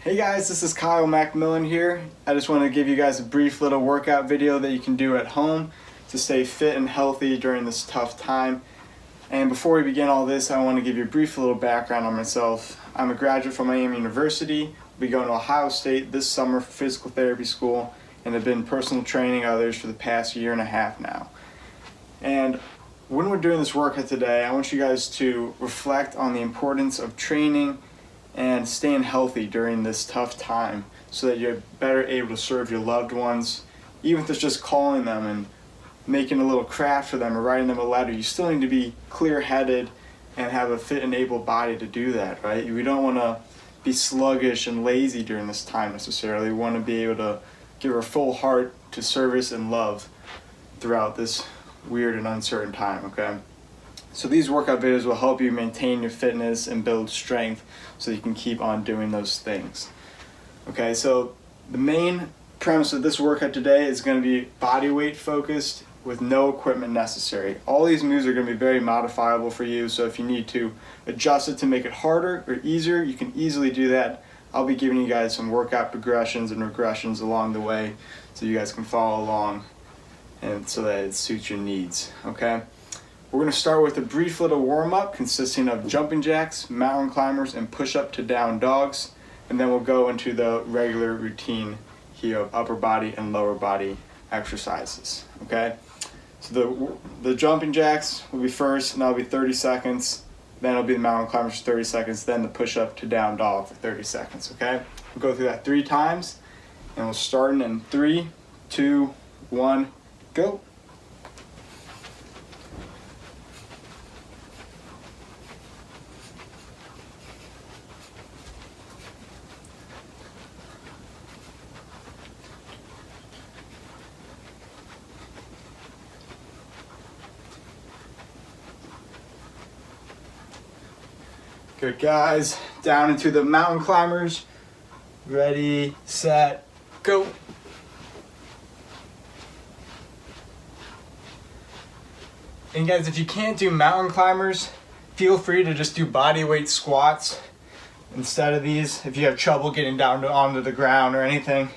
Hey guys, this is Kyle MacMillan here. I just want to give you guys a brief little workout video that you can do at home to stay fit and healthy during this tough time. And before we begin all this, I want to give you a brief little background on myself. I'm a graduate from Miami University. I'll be going to Ohio State this summer for physical therapy school, and have been personal training others for the past year and a half now. And when we're doing this workout today, I want you guys to reflect on the importance of training and staying healthy during this tough time so that you're better able to serve your loved ones. Even if it's just calling them and making a little craft for them or writing them a letter, you still need to be clear-headed and have a fit and able body to do that, right? We don't want to be sluggish and lazy during this time necessarily. We want to be able to give our full heart to service and love throughout this weird and uncertain time, okay? So these workout videos will help you maintain your fitness and build strength so you can keep on doing those things. Okay, so the main premise of this workout today is going to be body weight focused with no equipment necessary. All these moves are going to be very modifiable for you, so if you need to adjust it to make it harder or easier, you can easily do that. I'll be giving you guys some workout progressions and regressions along the way so you guys can follow along and so that it suits your needs, okay? We're going to start with a brief little warm-up consisting of jumping jacks, mountain climbers, and push-up to down dogs. And then we'll go into the regular routine here of upper body and lower body exercises, okay? So the jumping jacks will be first, and that'll be 30 seconds. Then it'll be the mountain climbers for 30 seconds, then the push-up to down dog for 30 seconds, okay? We'll go through that 3 times, and we'll start in 3, 2, 1, go. Good guys, down into the mountain climbers. Ready, set, go. And guys, if you can't do mountain climbers, feel free to just do body weight squats instead of these. If you have trouble getting down onto the ground or anything,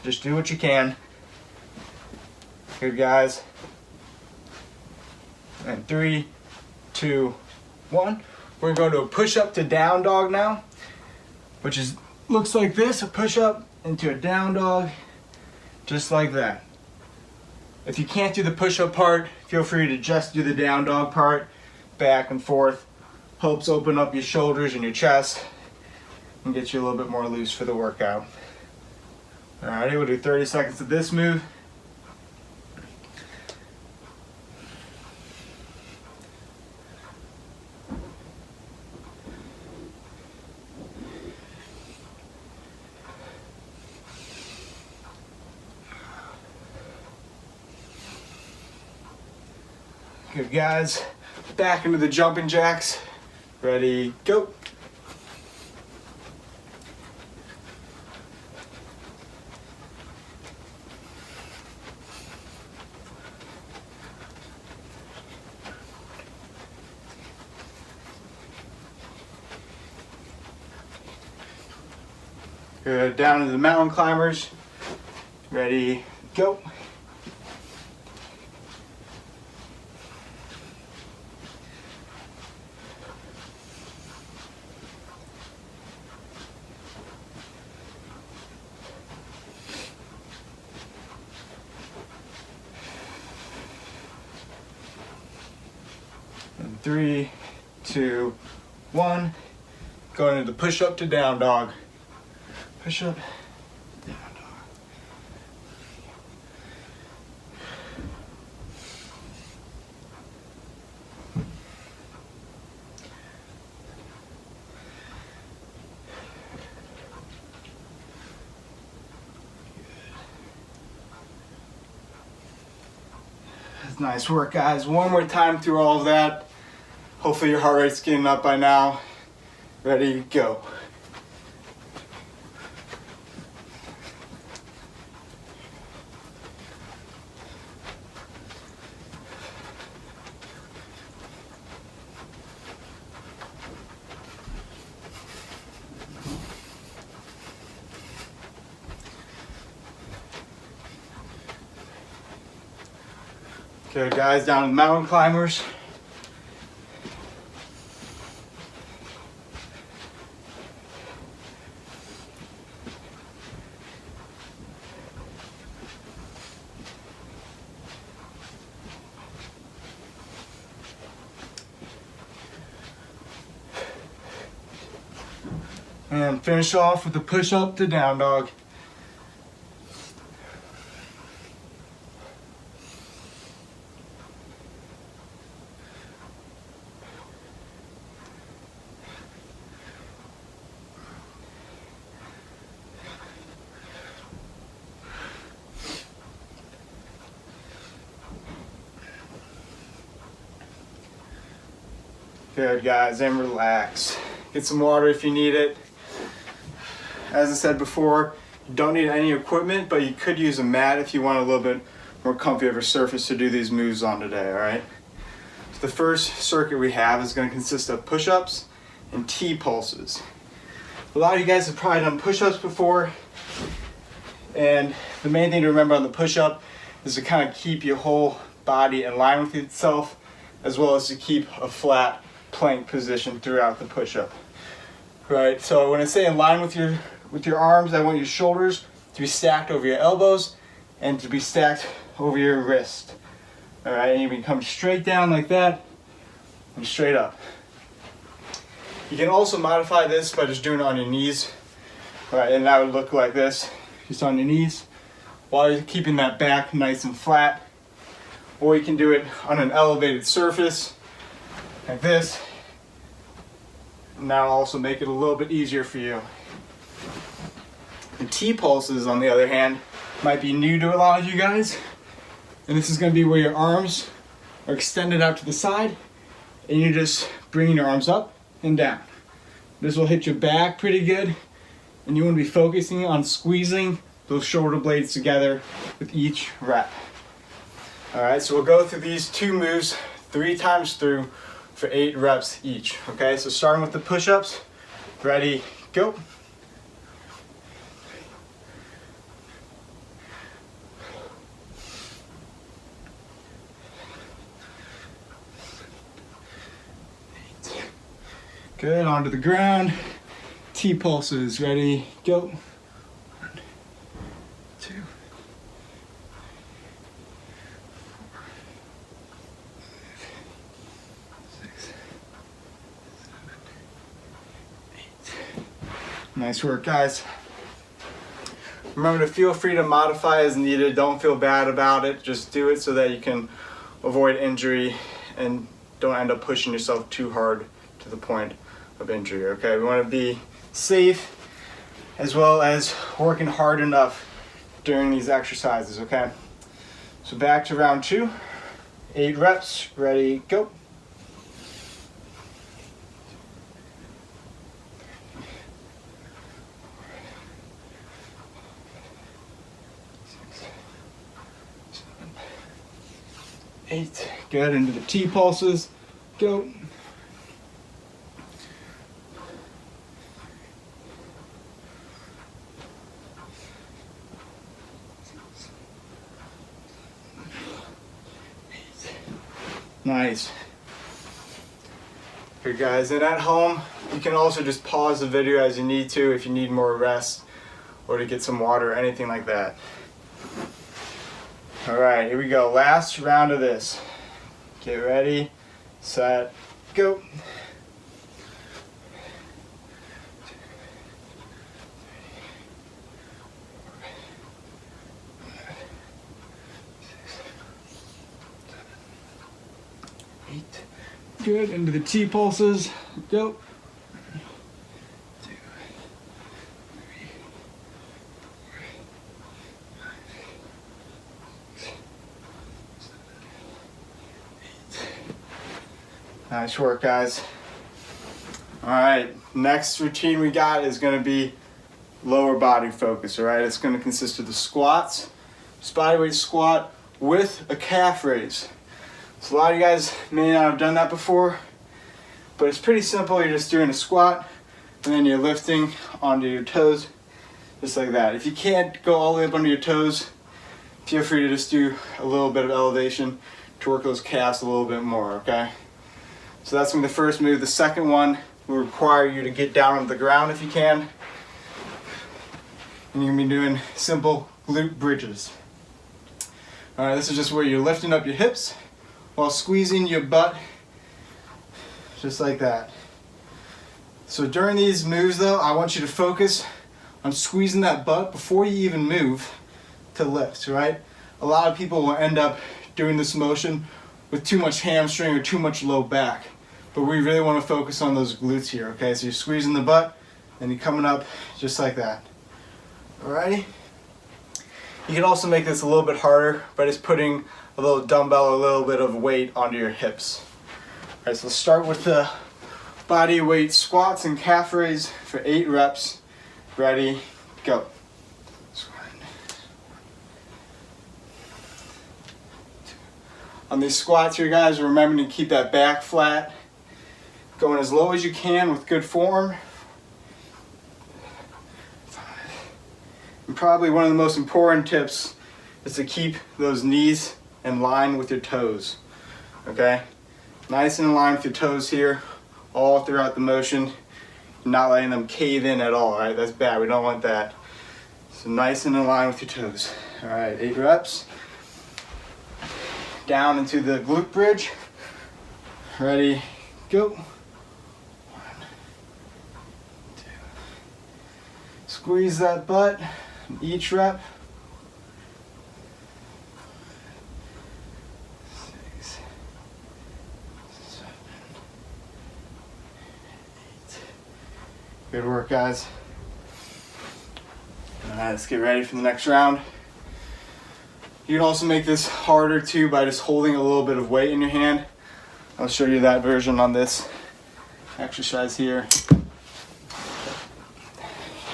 just do what you can. Good guys. And 3, 2, 1. We're going to go to a push-up to down dog now, which looks like this, a push-up into a down dog, just like that. If you can't do the push-up part, feel free to just do the down dog part, back and forth. Helps open up your shoulders and your chest and get you a little bit more loose for the workout. Alrighty, we'll do 30 seconds of this move. Good guys, back into the jumping jacks. Ready, go. Good, down to the mountain climbers. Ready, go. And 3, 2, 1. Going into the push-up to down dog. Push-up, down dog. That's nice work, guys. One more time through all of that. Hopefully your heart rate's getting up by now. Ready, go. Okay guys, down to the mountain climbers. And finish off with a push up to down dog. Good guys, and relax. Get some water if you need it. As I said before, you don't need any equipment, but you could use a mat if you want a little bit more comfy of a surface to do these moves on today, all right? So the first circuit we have is going to consist of push-ups and T-pulses. A lot of you guys have probably done push-ups before, and the main thing to remember on the push-up is to kind of keep your whole body in line with itself, as well as to keep a flat plank position throughout the push-up. Right, so when I say in line with your arms, I want your shoulders to be stacked over your elbows and to be stacked over your wrist. All right, and you can come straight down like that and straight up. You can also modify this by just doing it on your knees. All right, and that would look like this, just on your knees, while you're keeping that back nice and flat. Or you can do it on an elevated surface, like this. Now also make it a little bit easier for you. The T-pulses, on the other hand, might be new to a lot of you guys. And this is going to be where your arms are extended out to the side and you're just bringing your arms up and down. This will hit your back pretty good, and you want to be focusing on squeezing those shoulder blades together with each rep. All right, so we'll go through these two moves 3 times through for 8 reps each. Okay, so starting with the push-ups. Ready, go. Good, onto the ground. T-pulses, ready, go. 1, 2, 4, 5, 6, 7, 8. Nice work, guys. Remember to feel free to modify as needed. Don't feel bad about it. Just do it so that you can avoid injury and don't end up pushing yourself too hard to the point of injury. Okay, we want to be safe as well as working hard enough during these exercises. Okay, so back to round 2. 8 reps, ready, go. Eight. Good, into the T-pulses, go. 8. Nice. Good, guys, and at home, you can also just pause the video as you need to if you need more rest or to get some water or anything like that. All right, here we go. Last round of this. Get ready, set, go. 8. Good, into the T-pulses, go. 2, 3, 4, 5, 6, 7, 8. Nice work, guys. All right, next routine we got is gonna be lower body focus, all right? It's gonna consist of the squats, just body weight squat with a calf raise. So a lot of you guys may not have done that before, but it's pretty simple. You're just doing a squat and then you're lifting onto your toes, just like that. If you can't go all the way up onto your toes, feel free to just do a little bit of elevation to work those calves a little bit more, okay? So that's gonna be the first move. The second one will require you to get down on the ground if you can. And you're gonna be doing simple glute bridges. All right, this is just where you're lifting up your hips while squeezing your butt, just like that. So during these moves though, I want you to focus on squeezing that butt before you even move to lift, right? A lot of people will end up doing this motion with too much hamstring or too much low back, but we really want to focus on those glutes here, okay? So you're squeezing the butt and you're coming up just like that. Alrighty? You can also make this a little bit harder by just putting a little dumbbell or a little bit of weight onto your hips. Alright, so let's start with the body weight squats and calf raise for 8 reps. Ready, go. On these squats here, guys, remember to keep that back flat. Going as low as you can with good form. And probably one of the most important tips is to keep those knees in line with your toes. Okay? Nice and in line with your toes here all throughout the motion. Not letting them cave in at all, right? That's bad. We don't want that. So nice and in line with your toes. All right, 8 reps. Down into the glute bridge. Ready, go. 1, 2. Squeeze that butt each rep. 6, 7, 8. Good work, guys. All right, let's get ready for the next round. You can also make this harder too by just holding a little bit of weight in your hand. I'll show you that version on this exercise here.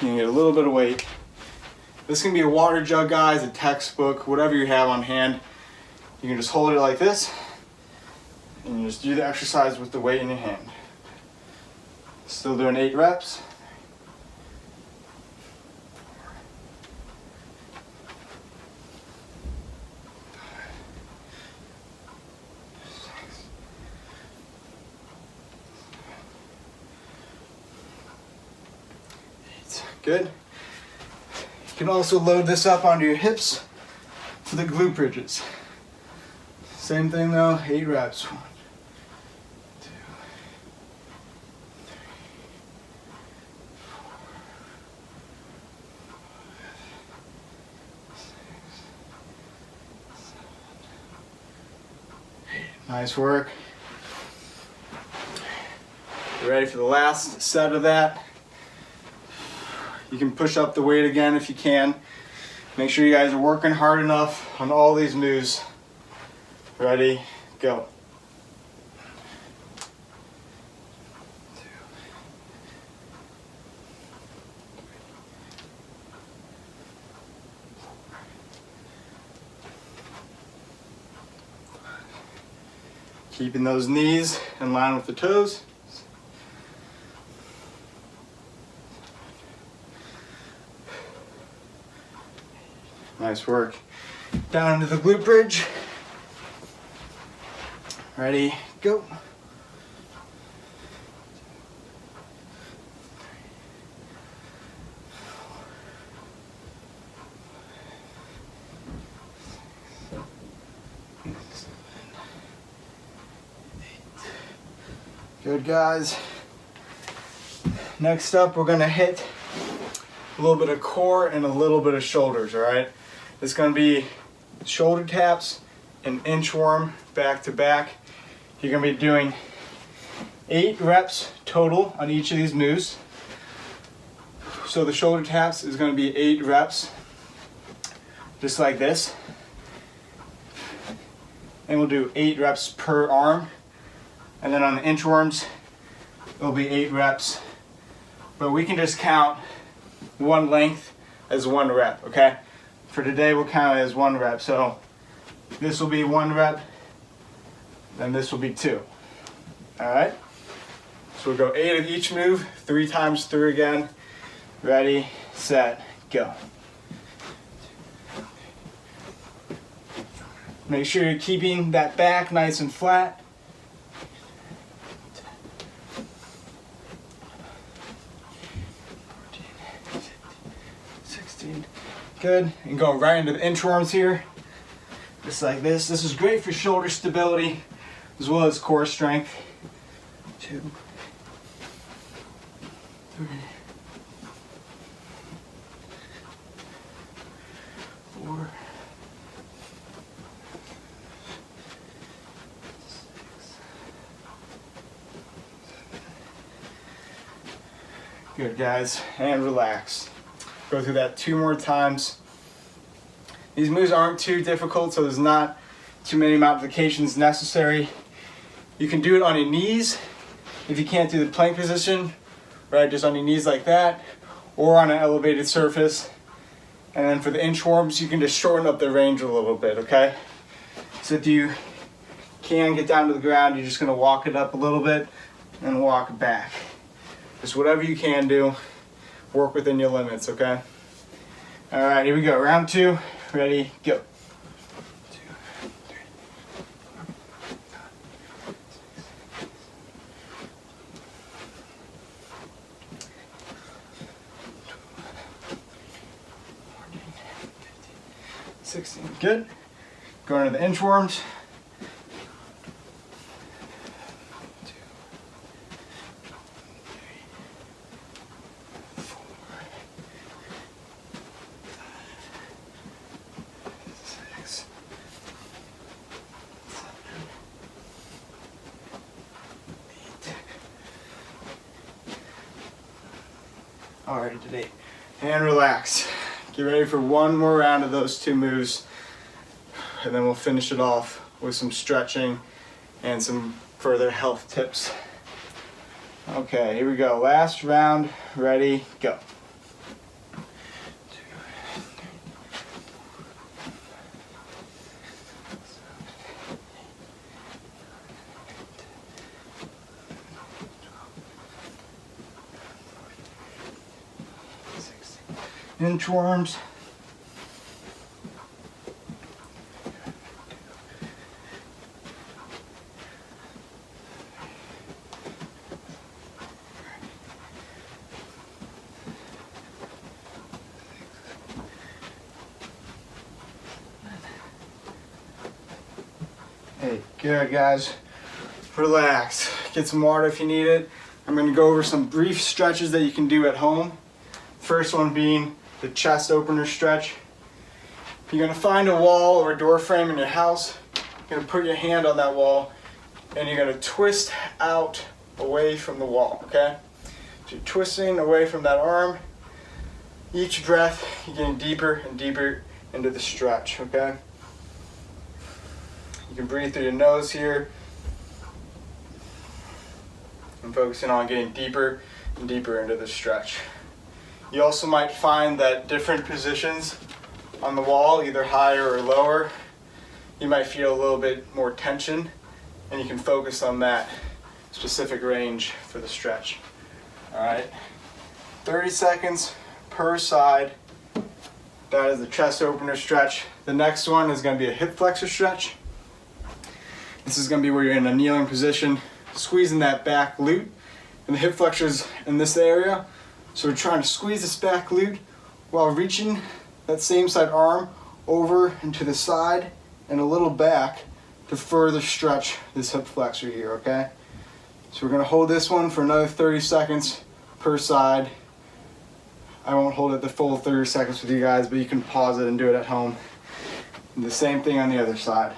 You can get a little bit of weight. This can be a water jug, guys, a textbook, whatever you have on hand. You can just hold it like this and you just do the exercise with the weight in your hand. Still doing 8 reps. 8. Good. You can also load this up onto your hips for the glute bridges. Same thing though, 8 reps. 1, 2, 3, 4, 5, 6, 7, 8. Nice work. You ready for the last set of that? You can push up the weight again if you can. Make sure you guys are working hard enough on all these moves. Ready, go. 2, 3, 4. Keeping those knees in line with the toes. Nice work. Down into the glute bridge. Ready, go. 3, 4, 5, 6, 7, 8. Good, guys. Next up, we're gonna hit a little bit of core and a little bit of shoulders, all right? It's gonna be shoulder taps and inchworm back to back. You're gonna be doing 8 reps total on each of these moves. So the shoulder taps is gonna be 8 reps, just like this. And we'll do 8 reps per arm. And then on the inchworms, it'll be 8 reps. But we can just count one length as 1 rep, okay? For today, we'll count it as 1 rep. So this will be 1 rep, then this will be 2. All right? So we'll go 8 of each move, 3 times through again. Ready, set, go. Make sure you're keeping that back nice and flat. 16. Good. And going right into the inchworms here. Just like this. This is great for shoulder stability as well as core strength. 2, 3, 4, 6. Good, guys. And relax. Go through that 2 more times. These moves aren't too difficult, so there's not too many modifications necessary. You can do it on your knees if you can't do the plank position, right? Just on your knees like that, or on an elevated surface. And then for the inchworms, you can just shorten up the range a little bit, okay? So if you can get down to the ground, you're just gonna walk it up a little bit and walk back. Just whatever you can do, work within your limits, okay? All right, here we go. Round 2, ready, go. 2, 3, 4, 5, 6, 14, 15, 16. Good. Going to the inchworms. 2, 3, 4, 5, 6, 7, 8. Alright, today. And relax. Get ready for one more round of those 2 moves. And then we'll finish it off with some stretching and some further health tips. Okay, here we go. Last round. Ready, go. 2, 3, 4, 5, 6, 7, 8, 9, 10, 11, 12, 13, 14, 15, 16. Inchworms. Hey, good guys. Relax. Get some water if you need it. I'm going to go over some brief stretches that you can do at home. First one being the chest opener stretch. You're going to find a wall or a door frame in your house. You're going to put your hand on that wall and you're going to twist out away from the wall, okay? So you're twisting away from that arm. Each breath, you're getting deeper and deeper into the stretch, okay? You can breathe through your nose here. I'm focusing on getting deeper and deeper into the stretch. You also might find that different positions on the wall, either higher or lower, you might feel a little bit more tension, and you can focus on that specific range for the stretch. All right, 30 seconds per side. That is the chest opener stretch. The next one is going to be a hip flexor stretch. This is going to be where you're in a kneeling position, squeezing that back glute, and the hip flexors in this area. So we're trying to squeeze this back glute while reaching that same side arm over and to the side and a little back to further stretch this hip flexor here, okay? So we're gonna hold this one for another 30 seconds per side. I won't hold it the full 30 seconds with you guys, but you can pause it and do it at home. And the same thing on the other side.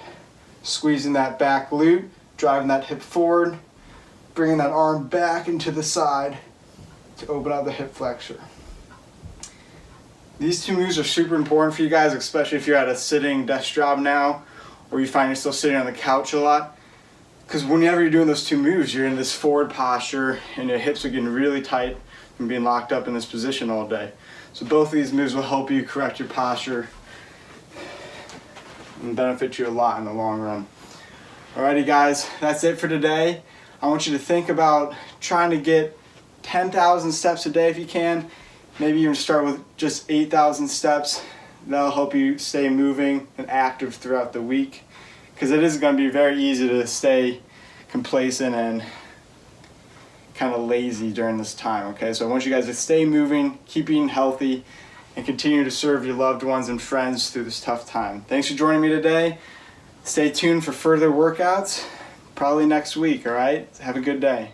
Squeezing that back glute, driving that hip forward, bringing that arm back into the side to open up the hip flexor. These 2 moves are super important for you guys, especially if you're at a sitting desk job now, or you find yourself sitting on the couch a lot. Because whenever you're doing those 2 moves, you're in this forward posture and your hips are getting really tight from being locked up in this position all day. So both of these moves will help you correct your posture and benefit you a lot in the long run. Alrighty guys, that's it for today. I want you to think about trying to get 10,000 steps a day if you can. Maybe even start with just 8,000 steps. That'll help you stay moving and active throughout the week. because it is going to be very easy to stay complacent and kind of lazy during this time. Okay, so I want you guys to stay moving, keep eating healthy, and continue to serve your loved ones and friends through this tough time. Thanks for joining me today. Stay tuned for further workouts, probably next week. All right, have a good day.